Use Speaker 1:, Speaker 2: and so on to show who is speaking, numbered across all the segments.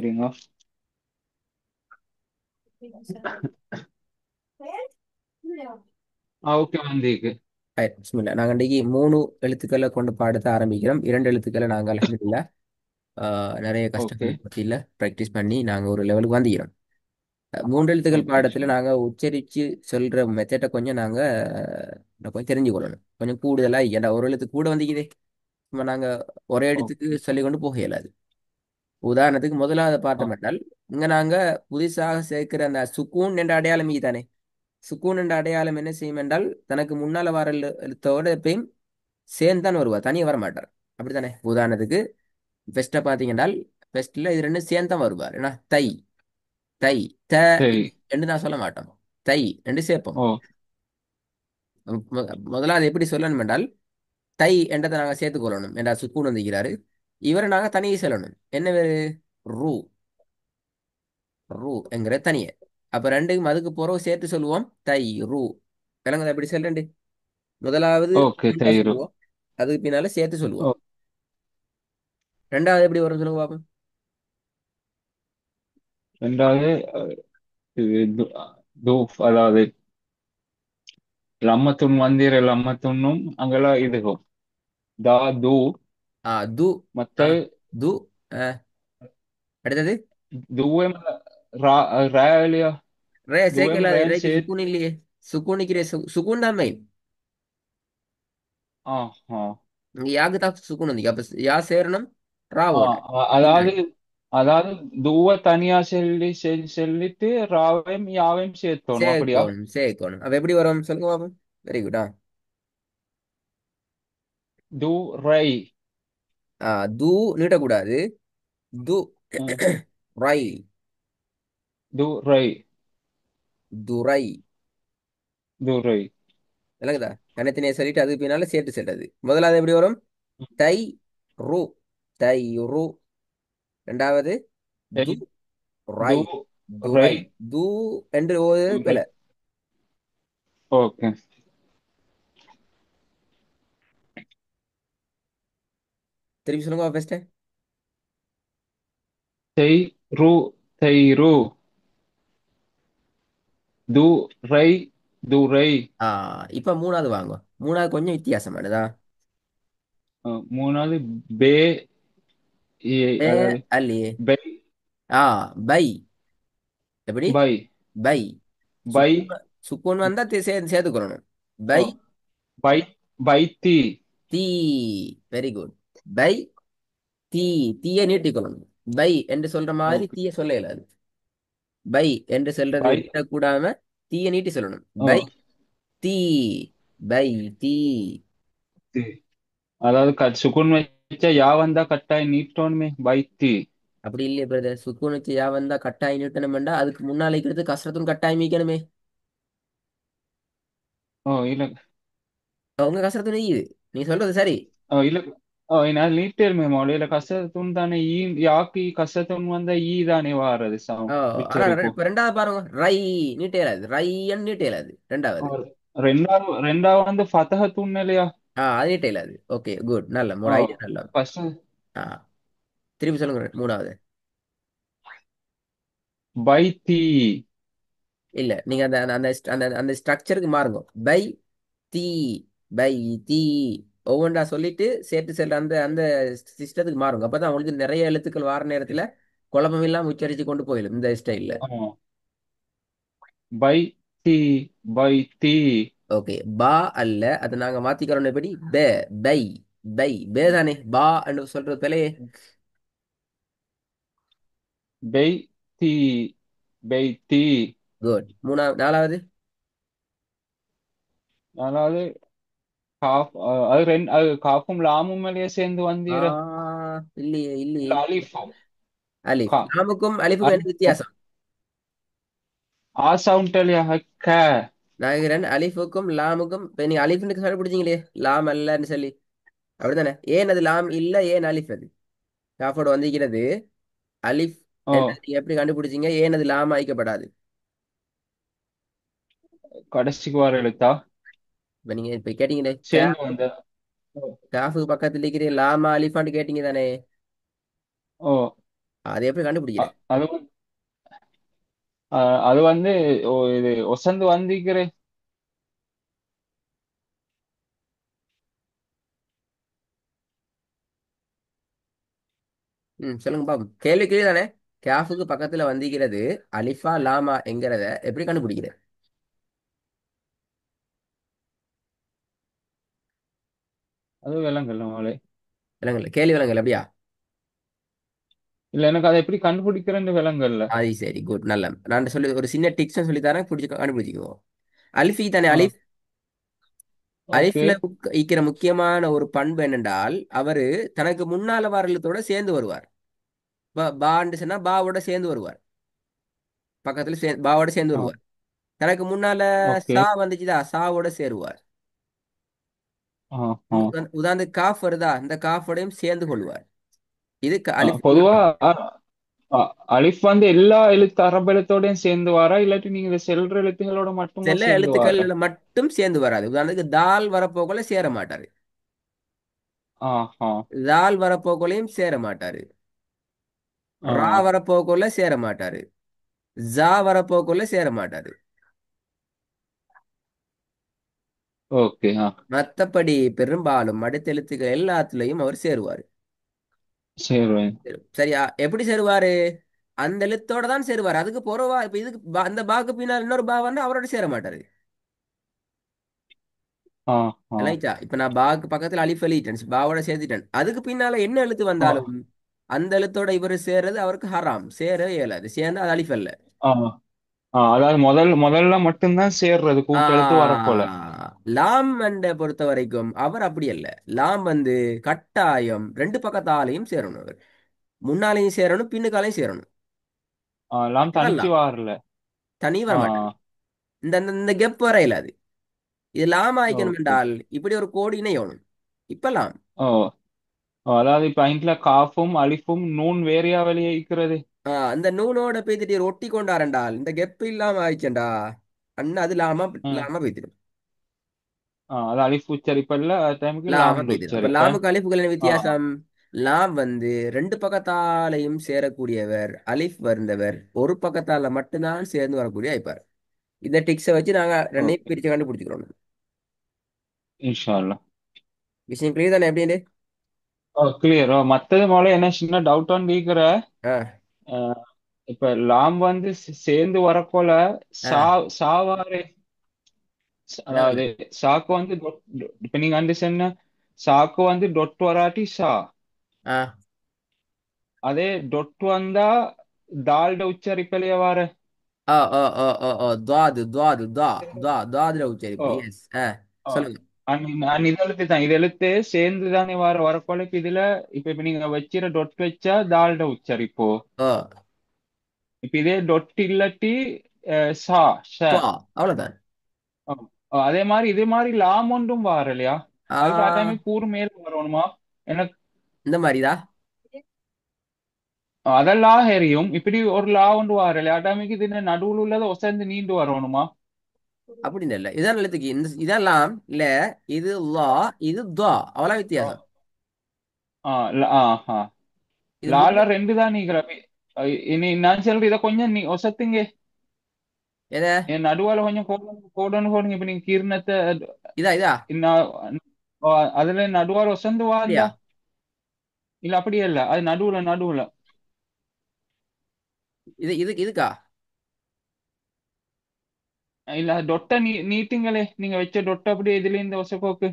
Speaker 1: சரிங்க. ஓகே வந்திருக்கு.
Speaker 2: ரைட் பிஸ்மில்லா. நாங்கள் இன்றைக்கு மூணு எழுத்துக்களை கொண்டு பாடத்தை ஆரம்பிக்கிறோம். இரண்டு எழுத்துக்களை நாங்கள் அல்ஹம்துலில்லாஹ் நிறைய
Speaker 1: ஓகே.
Speaker 2: கஷ்டங்கள் மத்தியில் ப்ராக்டிஸ் பண்ணி நாங்கள் ஒரு லெவலுக்கு வந்துக்கிறோம். மூன்று எழுத்துக்கள்
Speaker 1: ஓகே
Speaker 2: பாடத்தில் நாங்கள் உச்சரித்து சொல்கிற மெத்தட்டை கொஞ்சம் நாங்கள் கொஞ்சம் தெரிஞ்சு கொள்ளணும். கொஞ்சம் கூடுதலாக ஏன்டா ஒரு எழுத்து கூட வந்திக்குதே. சும்மா நாங்கள் ஒரே எழுத்துக்கு
Speaker 1: ஓகே
Speaker 2: சொல்லிக் கொண்டு போக இயலாது. உதாரணத்துக்கு முதலாவது பாட்டம்
Speaker 1: ஓகே
Speaker 2: என்றால் இங்கே நாங்கள் புதுசாக சேர்க்கிற அந்த சுக்கூன் என்ற அடையாளம் தானே. சுக்கூன் என்ற அடையாளம் என்ன செய்யும் என்றால் தனக்கு முன்னால் வர எழுத்தோட எப்பயும் சேர்ந்தான் வருவார், தனியாக வர மாட்டார். அப்படித்தானே. உதாரணத்துக்கு பெஸ்ட்டை பார்த்தீங்கன்னா பெஸ்ட்டில் இது ரெண்டும் சேர்ந்து தான் வருவார். ஏன்னா தை தை த
Speaker 1: சரி.
Speaker 2: என்று நான் சொல்ல மாட்டோம். தை ரெண்டு சேர்ப்போம்.
Speaker 1: ஓ.
Speaker 2: முதலாவது எப்படி சொல்லணும் என்றால் தை என்றதை நாங்கள் சேர்த்துக்கொள்ளணும் என்றால் சுக்கூன் வந்திருக்கிறாரு. இவரை நாங்கள் தனியே சொல்லணும். என்ன வேறு? ரூ. ரூ என்கிற தனியே. அப்போ ரெண்டுக்கும் அதுக்கு பிறகு சேர்த்து சொல்லுவோம் தை ரூ. விலங்குதை எப்படி சொல்றேன். முதலாவது
Speaker 1: ஓகே
Speaker 2: தனியா
Speaker 1: தயிரு.
Speaker 2: சொல்லுவோம், அதுக்கு பின்னால சேர்த்து
Speaker 1: ஓ.
Speaker 2: சொல்லுவோம். ரெண்டாவது எப்படி வரும் சொல்லுங்க பாப்போம்.
Speaker 1: ரெண்டாவது இது தூஃப் அதாவது லம்மத்துன் வந்தீர லம்மத்துன்னும் அங்கெல்லாம் இதுகும் தா தூ
Speaker 2: து. ஆ
Speaker 1: மத்த
Speaker 2: து. ஆ, அடுத்தது
Speaker 1: தூவம் ரா ரேலியா
Speaker 2: ரே
Speaker 1: தூவம்
Speaker 2: சேர்க்கல.
Speaker 1: ரேல்
Speaker 2: ரேக்கு சுக்குன் இல்லையே. சுக்குனிக்கிறே சுக்குன் தான் மெயின்.
Speaker 1: ஆ ஆ
Speaker 2: இங்க யாக்கு தான் சுக்குன் வந்து அப்ப யா சேரணும்
Speaker 1: ஆ
Speaker 2: ராவோட.
Speaker 1: அதாவது
Speaker 2: பின்னாடி
Speaker 1: அதாவது தூவ தனியா சொல்லிட்டு ராவையும் யாவையும் சேர்த்தோணும் அப்படியா?
Speaker 2: சேர்க்கணும் சேர்க்கணும். அப்ப எப்படி வரும் சொல்லுங்க பாப்போம். Very good.
Speaker 1: து ரை.
Speaker 2: து நீட்டக்கூடாது. து ரை.
Speaker 1: து ரை.
Speaker 2: துரை.
Speaker 1: து ரை.
Speaker 2: விளங்குதா? தனித்தனியா சொல்லிட்டு அதுக்கு பின்னால சேர்த்து செல்றது. முதலாவது எப்படி வரும்? தை ரு. தை ரு. ரெண்டாவது து
Speaker 1: து
Speaker 2: ரை.
Speaker 1: ரை.
Speaker 2: துரை. து என்று ஒரு
Speaker 1: து ரை.
Speaker 2: பிழை.
Speaker 1: ஓகே.
Speaker 2: திருப்பி சொல்லுங்க ஃபர்ஸ்ட்.
Speaker 1: தை ரு. தை ரு. து ரை. து ரை.
Speaker 2: இப்ப மூணாவது வாங்க. மூணாவது கொஞ்சம் வித்தியாசமானதா.
Speaker 1: மூணாவது பே.
Speaker 2: பே
Speaker 1: அதாவது
Speaker 2: அல்லியே.
Speaker 1: பை.
Speaker 2: ஆ பை. எப்படி?
Speaker 1: பை.
Speaker 2: பை.
Speaker 1: பை.
Speaker 2: சுக்கூன். சுக்கூன் வந்தா சேர்த்துக்கொள்ளணும். பை.
Speaker 1: ஓ. பை. பைத்தி.
Speaker 2: தீ. Very good. பை தீ. தீயை நீட்டிக்கொள்ளணும். பை என்று சொல்ற மாதிரி
Speaker 1: ஓகே.
Speaker 2: தீய சொல்ல இயலாது. பை என்று சொல்றது
Speaker 1: பை.
Speaker 2: நீட்டக்கூடாம தீயை நீட்டி சொல்லணும்.
Speaker 1: ஓ.
Speaker 2: பை தீ. பை தீ.
Speaker 1: தி. அதாவது சுக்குன் வச்சா யா வந்தா கட்டாயம் நீட்டோணுமே பைத்தி.
Speaker 2: அப்படி இல்லையே பிரதர். சுக்குனுக்கு யா வந்தா கட்டாயம் நீட்டணும்டா அதுக்கு முன்னால இருக்கிறது கசரத்தும் கட்டாயம் மீக்கணுமே.
Speaker 1: ஓ இல்ல.
Speaker 2: உங்க கசரத்து நெய்யுது. நீ சொல்றது சரி.
Speaker 1: ஓ இல்ல. ஓ நான் நீட்டேருமே மொழியில கசத்துன் தானே ஈ. யாக்கு கசத்துன் வந்தா ஈ தானே வாரது
Speaker 2: ஓ, ஆனா
Speaker 1: உச்சரிப்பு.
Speaker 2: இப்ப ரெண்டாவது பாருங்க. ரை நீட்ட இயலாது. ரையன்னு நீட்ட இயலாது ரெண்டாவது.
Speaker 1: ரெண்டாவது வந்து ஃபதஹத்துன் இல்லையா?
Speaker 2: அது நீட்ட இயலாது. Okay good. நல்ல
Speaker 1: ஓ.
Speaker 2: ஒரு ஐடியா. நல்ல.
Speaker 1: ஃபர்ஸ்ட்
Speaker 2: ஆ திருப்பி சொல்லுங்க மூணாவது.
Speaker 1: பைத்தி.
Speaker 2: இல்ல நீங்க அந்த அந்த அந்த அந்த ஸ்ட்ரக்சருக்கு மாறுங்க. பை தீ. பை தீ. ஒவ்வொன்றா சொல்லிட்டு சேர்த்து செல்ற அந்த அந்த சிஸ்டத்துக்கு மாறுங்க. அப்பதான் உங்களுக்கு நிறைய எழுத்துக்கள் வார நேரத்துல குழப்பம் இல்லாம உச்சரிச்சு கொண்டு போயிடும் இந்த ஸ்டைல்ல.
Speaker 1: ஆ. பைத்தி. பைத்தி.
Speaker 2: ஓகே. பா அல்ல, அதை நாங்க மாத்திக்கிறோம். எப்படி? பே. பை. பை பே தானே. பா என்று சொல்றது பிழையே.
Speaker 1: பெய்த்தி. பெய்த்தி.
Speaker 2: குட். மூணாவது நாலாவது.
Speaker 1: அதாவது காஃப் அது ரெண்டு அது காஃபும் லாமும் மேலேயே சேர்ந்து
Speaker 2: ஆ
Speaker 1: வந்தீர.
Speaker 2: இல்லையே
Speaker 1: இல்ல
Speaker 2: இல்லையே.
Speaker 1: அலிஃபும்.
Speaker 2: அலிஃப்.
Speaker 1: கா.
Speaker 2: லாமுக்கும் அலிஃபுக்கும் என்ன
Speaker 1: அலிஃபும்.
Speaker 2: வித்தியாசம்?
Speaker 1: ஆ சவுண்ட் இல்லையா க.
Speaker 2: நாயகரன் அலிஃபுக்கும் லாமுக்கும் இப்ப நீங்க அலிஃப்னு கண்டுபிடிச்சீங்களே. லாம் அல்லன்னு சொல்லி. அப்படித்தானே. ஏன் அது லாம் இல்ல, ஏன் அலிஃப் அது காஃபோட வந்திருக்கிறது. அலிஃப்
Speaker 1: ஓ.
Speaker 2: என்றது நீங்க எப்படி கண்டுபிடிச்சீங்க? ஏன் அது லாம் ஆய்க்கப்படாது?
Speaker 1: கடைசிக்கு வர எழுத்தா
Speaker 2: இப்ப நீங்க இப்ப கேட்டீங்களே
Speaker 1: சேர்ந்து வந்த. ஓ.
Speaker 2: காஃபுக்கு பக்கத்துல இருக்கிற லாமா அலிஃபான்னு கேட்டீங்க தானே.
Speaker 1: ஓ.
Speaker 2: அதை எப்படி கண்டுபிடிக்கிற?
Speaker 1: அது அது வந்து இது ஒசந்து வந்திக்கிற.
Speaker 2: ம், சொல்லுங்க பாப்போம். கேள்வி தானே. கேஃபுக்கு பக்கத்துல வந்திக்கிறது அலிஃபா லாமா என்கிறத எப்படி கண்டுபிடிக்கிற?
Speaker 1: அது விலங்கல்ல மோளே.
Speaker 2: விலங்குல கேள்வி விலங்குல அப்படியா?
Speaker 1: இல்ல எனக்கு அதை எப்படி கண்டுபிடிக்கிறேன்னு விலங்கல்ல.
Speaker 2: அது சரி, குட், நல்ல. நான் சொல்லி ஒரு சின்ன டிக்ஸ் சொல்லி தரேன், பிடிச்சி கண்டுபிடிச்சிக்கோ. அலிஃபி தானே,
Speaker 1: ஆ
Speaker 2: அலிஃப்.
Speaker 1: ஓகே.
Speaker 2: அலிஃப்ல ஈக்கிற முக்கியமான ஒரு பண்பு என்னென்றால் அவரு தனக்கு முன்னால வரலத்தோட சேர்ந்து வருவார். பான்னு சொன்னா பாவோட சேர்ந்து வருவார். பக்கத்துல பாவோட சேர்ந்து
Speaker 1: ஆ
Speaker 2: வருவார். தனக்கு முன்னால
Speaker 1: ஓகே.
Speaker 2: சா வந்துச்சுதா, சாவோட சேருவார்.
Speaker 1: ஆ ஆ
Speaker 2: உதாரணத்துக்கு காஃப் வருதா, இந்த காஃபோடையும் சேர்ந்து கொள்வார். இது அலிஃபுக்குள்ள
Speaker 1: பொதுவா
Speaker 2: பண்பு.
Speaker 1: அ, அலிஃப் வந்து எல்லா எழுத்து அரபு எழுத்தோடயும் சேர்ந்து வாரா, இல்லாட்டி நீங்க இந்த செல்ற எழுத்துங்களோட மட்டுமா
Speaker 2: சில
Speaker 1: சேர்ந்து வாரா?
Speaker 2: எழுத்துக்கள் மட்டும் சேர்ந்து வராது. உதாரணத்துக்கு தால் வரப்போக்குள்ள சேர மாட்டாரு.
Speaker 1: ஆ ஆ
Speaker 2: தால் வரப்போக்குள்ளயும் சேர மாட்டாரு.
Speaker 1: ஆ
Speaker 2: ரா வரப்போக்குள்ள சேர மாட்டாரு. ஜா வரப்போக்குள்ள சேர மாட்டாரு.
Speaker 1: ஓகே. ஆ
Speaker 2: மத்தபடி பெரும்பாலும் அடுத்த எழுத்துக்கள் எல்லாத்துலயும் அவர் சேருவார்.
Speaker 1: சரி.
Speaker 2: சரியா? எப்படி சேருவாரு? அந்த எழுத்தோட தான் சேருவார். அதுக்கு போறவா இப்ப இதுக்கு அந்த பாக்கு பின்னால் இன்னொரு பா வந்து அவரோட சேர மாட்டாரு.
Speaker 1: ஆ ஆ
Speaker 2: ரைட்டா? இப்ப நான் பாக்கு பக்கத்துல அலிஃப் எழுதிட்டேன், பாவோட சேர்த்துட்டேன். அதுக்கு பின்னால என்ன எழுத்து
Speaker 1: ஆ
Speaker 2: வந்தாலும் அந்த எழுத்தோட இவர் சேர்றது அவருக்கு ஹராம், சேர இயலாது. சேர்ந்து அது அலிஃப் அல்ல.
Speaker 1: ஆ அதாவது முதல்ல மட்டும்தான் சேர்றது
Speaker 2: ஆ,
Speaker 1: கூட்டெழுத்து வரப்போல.
Speaker 2: லாம் என்ற பொறுத்த வரைக்கும் அவர் அப்படி அல்ல. லாம் வந்து கட்டாயம் ரெண்டு பக்கத்தாலையும் சேரணும். அவர் முன்னாலையும் சேரணும், பின்னுக்காலையும் சேரணும்.
Speaker 1: லாம் தனிச்சு
Speaker 2: இதெல்லாம்
Speaker 1: வாரல.
Speaker 2: தனி
Speaker 1: ஆ
Speaker 2: வர மாட்டார். இந்த இந்த இந்த கெப் வர இயலாது. இது லாம் ஆயிக்கணும்
Speaker 1: ஓகே.
Speaker 2: என்றால் இப்படி ஒரு கோடு இணையணும். இப்ப
Speaker 1: ஓ அதாவது இப்ப ஐந்துல காஃபும் அலிஃபும் நூன் வேறையா வெளியிக்கிறது.
Speaker 2: அந்த நூனோட பேத்துட்டு ஒட்டி கொண்டாரண்டால் இந்த கெப் இல்லாம ஆயிடுச்சண்டா, அண்ணா அது லாமா லாமா பேத்திடும்.
Speaker 1: அது அலிஃப் உச்சரிப்பல்ல, டைமுக்கு
Speaker 2: லாமா
Speaker 1: லாம்
Speaker 2: பேத்திடும். அப்ப
Speaker 1: உச்சரிப்ப.
Speaker 2: லாமுக்கு அலிஃபுக்கு என்ன
Speaker 1: ஆ
Speaker 2: வித்தியாசம்? லாம் வந்து ரெண்டு பக்கத்தாலையும் சேரக்கூடியவர். அலிஃப் வருந்தவர் ஒரு பக்கத்தால மட்டும்தான் சேர்ந்து வரக்கூடிய ஆயிப்பார். இந்த டிக்ஸை வச்சு நாங்க ரெண்டையும்
Speaker 1: ஓகே.
Speaker 2: பிரிச்சு கண்டுபிடிச்சிக்கிறோம்.
Speaker 1: இன்ஷா அல்லாஹ்.
Speaker 2: விஷயம் கிளியர் தானே எப்படின்னு?
Speaker 1: கிளியர். மத்தது போல என்ன சின்ன டவுட் ஒன் கேக்குற.
Speaker 2: ஆ
Speaker 1: அஹ், இப்ப லாம் வந்து சேர்ந்து வரப்போல
Speaker 2: ஆ
Speaker 1: சாவாரே.
Speaker 2: விளங்கல.
Speaker 1: அதாவது சாக்கு வந்து இப்ப நீங்க வந்து சொன்ன சாக்கு வந்து டொட் வராட்டி சா.
Speaker 2: ஆ
Speaker 1: அதே டொட் வந்தா தால்ட உச்சரிப்பலையே வார.
Speaker 2: ஓ ஓ ஓ ஓ ஓ துவாது துவாது துவா துவா துவாதுல
Speaker 1: ஓ
Speaker 2: உச்சரிப்பு. எஸ். ஆ,
Speaker 1: ஓ
Speaker 2: சொல்லுங்க.
Speaker 1: நான் இது எழுத்து தான், இது எழுத்து சேர்ந்து தானே வரப்போல. இப்ப இதுல இப்ப நீங்க வச்சிர டொட் வச்சா தால்ட உச்சரிப்போ.
Speaker 2: ஓ
Speaker 1: இப்ப இதே டொட் இல்லாட்டி சா ஷ.
Speaker 2: துவா, அவ்வளவுதான்.
Speaker 1: ஆ. அதே மாதிரி இதே மாதிரி லாம் ஒன்றும் வார இல்லையா? அதுக்கு ஆ டைமே
Speaker 2: ஆ,
Speaker 1: கூறு மேல வரணுமா? எனக்கு
Speaker 2: இந்த மாதிரிதா.
Speaker 1: அதெல்லாம் ஹெரியும் இப்படி ஒரு லா ஒன்று வார இல்லையா? ஆ டைமுக்கு இது நடுவுல உள்ளதை ஒசந்து நீண்டு வரணுமா?
Speaker 2: அப்படின்னு இல்ல, இதான் எழுத்துக்கு இந்த இதெல்லாம் இல்ல. இது லா, இது துவா, அவ்வளவு
Speaker 1: ஆ
Speaker 2: வித்தியாசம்.
Speaker 1: ஆ ஆ
Speaker 2: இது
Speaker 1: லால
Speaker 2: முன்ன
Speaker 1: ரெண்டு தான் நீக்கிற. இனி நான் சொல்றேன் இதை கொஞ்சம் நீ ஒசத்துங்க.
Speaker 2: எதை?
Speaker 1: என் நடுவால கொஞ்சம் கோடன்னு போடுங்க. இப்ப நீங்க கீர்ணத்தை
Speaker 2: இதா இதா
Speaker 1: இன்னும் அதுல நடுவார ஒசந்து
Speaker 2: அப்படியா?
Speaker 1: வாந்தா. இல்ல அப்படியே இல்ல, அது நடுவுல நடுவுல.
Speaker 2: இதுக்கா?
Speaker 1: இல்ல டொட்ட நீட்டுங்களே, நீங்க வச்ச டொட்ட அப்படியே இதுல இந்த ஒசக்கோக்கு.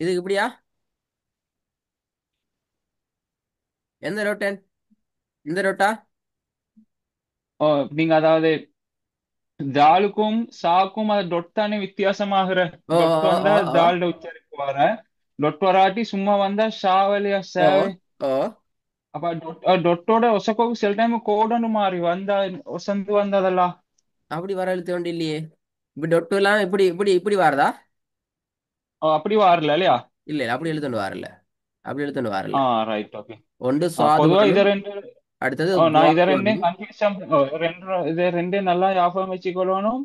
Speaker 2: இதுக்கு இப்படியா? எந்த ரோட்டன்? இந்த ரோட்டா?
Speaker 1: ஓ நீங்க அதாவது ஜாலுக்கும் சாக்கும் அது டொட் தானே வித்தியாசமாகிற.
Speaker 2: ஓ
Speaker 1: டொட்
Speaker 2: ஓ
Speaker 1: வந்தா
Speaker 2: ஓ ஓ
Speaker 1: ஜால்ட உச்சரிப்பு வர. டொட் வராட்டி சும்மா வந்தா ஷாவலியா
Speaker 2: ஓ
Speaker 1: சேவை.
Speaker 2: ஓ
Speaker 1: அப்ப டொட்டோட ஒசக்கோக்கு சில டைம் கோடன்னு மாறி வந்தா ஒசந்து வந்ததெல்லாம்.
Speaker 2: அப்படி வர எழுத்து ஒன்று இல்லையே. இப்படி டொட்டு எல்லாம் இப்படி இப்படி இப்படி வரதா?
Speaker 1: அப்படி வரல இல்லையா?
Speaker 2: இல்ல இல்ல, அப்படி எழுத்துண்டு வரல. அப்படி எழுத்துண்டு வரல.
Speaker 1: ஆ ரைட் ஓகே.
Speaker 2: ஒன்று சுவாது
Speaker 1: பொதுவா இதை
Speaker 2: வரணும்,
Speaker 1: ரெண்டு.
Speaker 2: அடுத்தது
Speaker 1: நான் இதை
Speaker 2: துவாது
Speaker 1: ரெண்டையும்
Speaker 2: வரணும்.
Speaker 1: கன்ஃபியூஷன் இதை ரெண்டையும் நல்லா ஞாபகம் வச்சுக்கொள்ளணும்.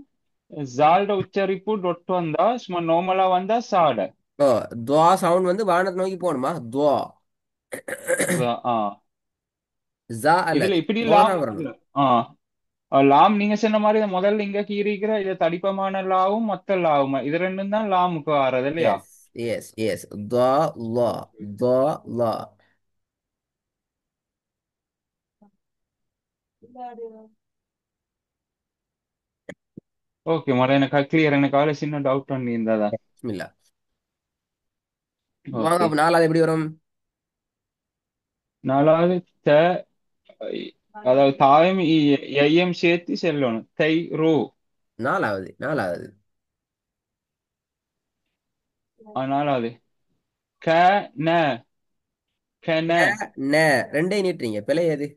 Speaker 1: ஜால்ட உச்சரிப்பு டொட் வந்தா சும்மா நார்மலா வந்தா சாட.
Speaker 2: ஓ, துவா சவுண்ட் வந்து வானத்தை நோக்கி போகணுமா? துவா.
Speaker 1: ஆ
Speaker 2: ஜா அல்ல,
Speaker 1: இதுல இப்படி
Speaker 2: லோ
Speaker 1: லாம்
Speaker 2: தான் வரணும்.
Speaker 1: இல்ல. ஆ லாம் நீங்க சொன்ன மாதிரி முதல்ல இங்க கீறிக்கிற இது தடிப்பமான லாவும் மொத்த லாவும் இது ரெண்டும் தான் லாமுக்கு வர்றது இல்லையா?
Speaker 2: Yes yes yes. தா லா. தா லா.
Speaker 1: ஓகே மர எனக்கு கிளியர். எனக்கு அதுல சின்ன டவுட் பண்ணி இருந்ததா.
Speaker 2: பிஸ்மில்லா. வாங்க
Speaker 1: ஓகே.
Speaker 2: அப்ப நாலாவது எப்படி வரும்?
Speaker 1: நாலாவது த, அதாவது தாயும் ஐயம் சேர்த்து செல்லணும். தை ரூ.
Speaker 2: நாலாவது நாலாவது.
Speaker 1: நாலாவது க ந, கன,
Speaker 2: ந ந. ரெண்டையும் நீட்டுறீங்க, பிழை எது?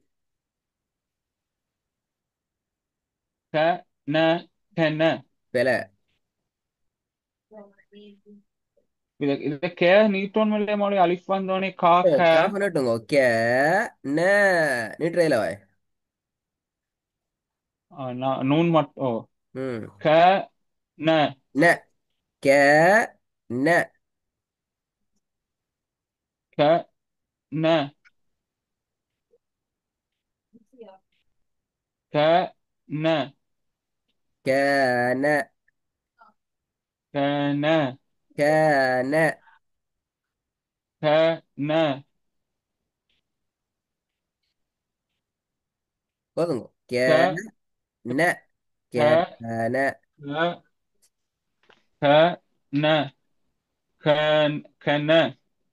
Speaker 1: க ந, கன.
Speaker 2: பிழை.
Speaker 1: இத கே நீட்டோன் மொழி அலிஃப் வந்தோடனே கா
Speaker 2: ஓ,
Speaker 1: க.
Speaker 2: காஃப் நட்டுங்க. கே ந. நீட்டுறையில வாய்.
Speaker 1: நூன் மட்டும். ஓ.
Speaker 2: ம்.
Speaker 1: க ந,
Speaker 2: ந. கே ந.
Speaker 1: க ந, க ந,
Speaker 2: கே ந.
Speaker 1: க ந,
Speaker 2: கே ந.
Speaker 1: க ந,
Speaker 2: போதுங்க. கே
Speaker 1: க
Speaker 2: ந. கே
Speaker 1: க
Speaker 2: ந.
Speaker 1: க க ந, க கன,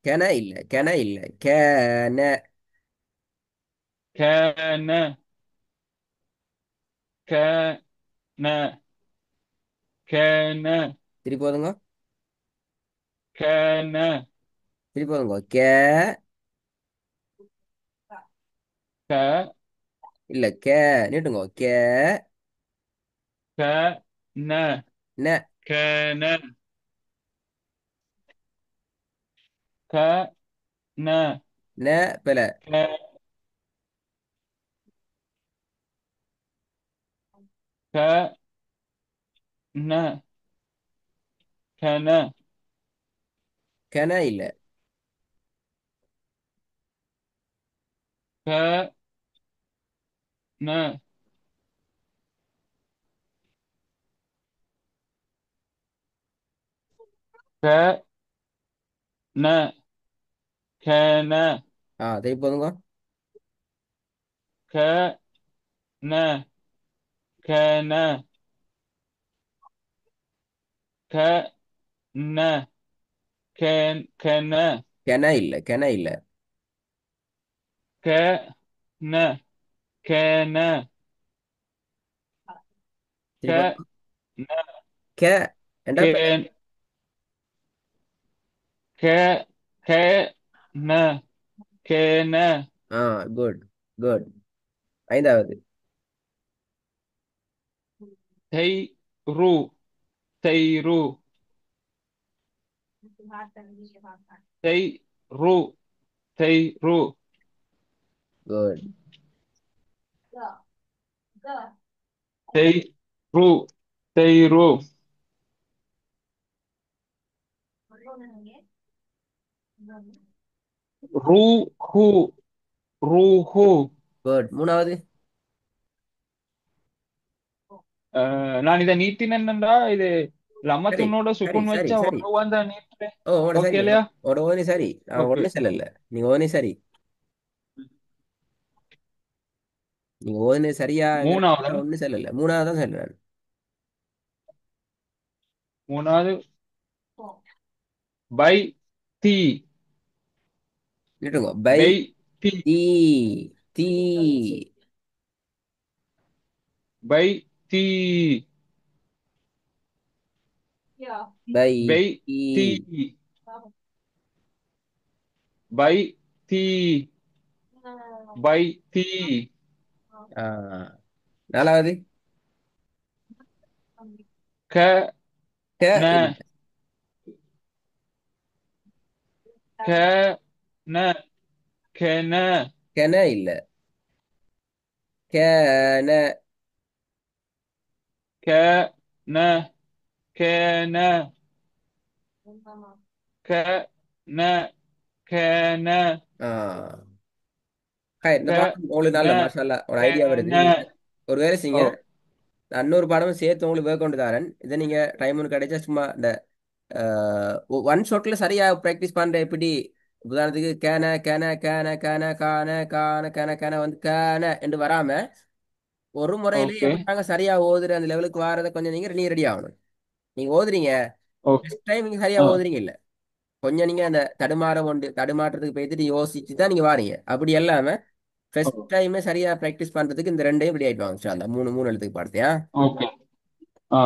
Speaker 2: கென இல்ல, கென இல்ல. கே ந.
Speaker 1: க ந, க ந, க ந,
Speaker 2: திருப்பி போதுங்க.
Speaker 1: க ந,
Speaker 2: திருப்பி போதுங்க. கே.
Speaker 1: க
Speaker 2: இல்ல, கே. நீட்டுங்க. கே
Speaker 1: க ந,
Speaker 2: ந.
Speaker 1: க ந, க ந,
Speaker 2: ந பிழை.
Speaker 1: க க ந, க ந,
Speaker 2: கென இல்ல.
Speaker 1: க ந, க ந, க ந,
Speaker 2: திருப்பி போதுங்க.
Speaker 1: க ந, க ந, க ந, க க ந,
Speaker 2: கென இல்ல, கென இல்ல.
Speaker 1: க ந, க ந, க
Speaker 2: திருப்பி போதுங்க.
Speaker 1: ந,
Speaker 2: கே
Speaker 1: க
Speaker 2: என்றா பிழை.
Speaker 1: க க ந, க ந,
Speaker 2: குட் குட். ஐந்தாவது.
Speaker 1: தை ரு, தை ரு, தை ரு, தை ரு,
Speaker 2: குட்.
Speaker 1: தை ரு, தை ரு, ரு ஹு, ரு ஹு.
Speaker 2: குட். மூணாவது.
Speaker 1: நான் இதை நீட்டினேன்டா இது
Speaker 2: சரி
Speaker 1: லம்மத்துன்னோட
Speaker 2: சரி
Speaker 1: சுக்குன்
Speaker 2: சரி
Speaker 1: வச்சா
Speaker 2: சரி.
Speaker 1: ஒரு வந்தா நீட்டுறேன்.
Speaker 2: ஓ, உட
Speaker 1: ஓகே
Speaker 2: சரி.
Speaker 1: இல்லையா?
Speaker 2: உட ஓனி சரி. நான்
Speaker 1: ஓகே.
Speaker 2: உடனே சொல்லல. நீங்க ஓனி சரி. நீங்க ஓனி சரியாங்கிறது
Speaker 1: மூணாவது.
Speaker 2: நான் ஒன்னும் சொல்லல. மூணாவது தான் சொல்றேன்.
Speaker 1: மூணாவது பை தி,
Speaker 2: விட்டுருங்க. பை.
Speaker 1: பை தி,
Speaker 2: தீ. தீ.
Speaker 1: By the,
Speaker 2: by.
Speaker 1: பை
Speaker 2: தீ.
Speaker 1: தி, பை தி, பை தி,
Speaker 2: ஆ, நாலாவது.
Speaker 1: க
Speaker 2: க
Speaker 1: ந,
Speaker 2: இல்ல.
Speaker 1: க ந, க ந,
Speaker 2: கென இல்ல. க ந.
Speaker 1: க ந, க ந, க ந, க ந,
Speaker 2: ஆ, இந்த
Speaker 1: இந்த
Speaker 2: பாடம் உங்களுக்கு
Speaker 1: ந
Speaker 2: நல்ல மாஷால்லா ஒரு
Speaker 1: ந
Speaker 2: ஐடியா வருது.
Speaker 1: ந
Speaker 2: நீங்க ஒரு வேலை செய்யுங்க.
Speaker 1: ஓ
Speaker 2: நான் இன்னொரு பாடமும் சேர்த்து உங்களுக்கு வேர் கொண்டு தரேன். இதை நீங்க டைம் ஒன்று கிடைச்சா சும்மா இந்த ஒன் ஷாட்ல சரியா ப்ராக்டிஸ் பண்ற எப்படி. உதாரணத்துக்கு கேன கேன கேன கேன கான கான கேன கேன வந்து கேன என்று வராம ஒரு முறையிலேயே
Speaker 1: ஓகே
Speaker 2: எப்படி நாங்க சரியா ஓதுற அந்த லெவலுக்கு வாரதை கொஞ்சம் நீங்க ரெடி ஆகணும். நீங்க ஓதுறீங்க
Speaker 1: ஓகே
Speaker 2: ஃபர்ஸ்ட் டைம் நீங்க சரியா
Speaker 1: ஆ
Speaker 2: ஓதுறீங்க இல்ல, கொஞ்சம் நீங்க அந்த தடுமாற்றத்துக்கு போயிட்டு யோசிச்சு தான் நீங்க வாரீங்க. அப்படி இல்லாம
Speaker 1: ஓ
Speaker 2: ஃபர்ஸ்ட் டைமே சரியா ப்ராக்டிஸ் பண்றதுக்கு இந்த ரெண்டையும் இப்படி ஆயிட்டு வாங்க இன்ஷா அல்லாஹ். மூணு மூணு எழுத்துக்கு பாடுத்தியா.
Speaker 1: ஓகே ஆ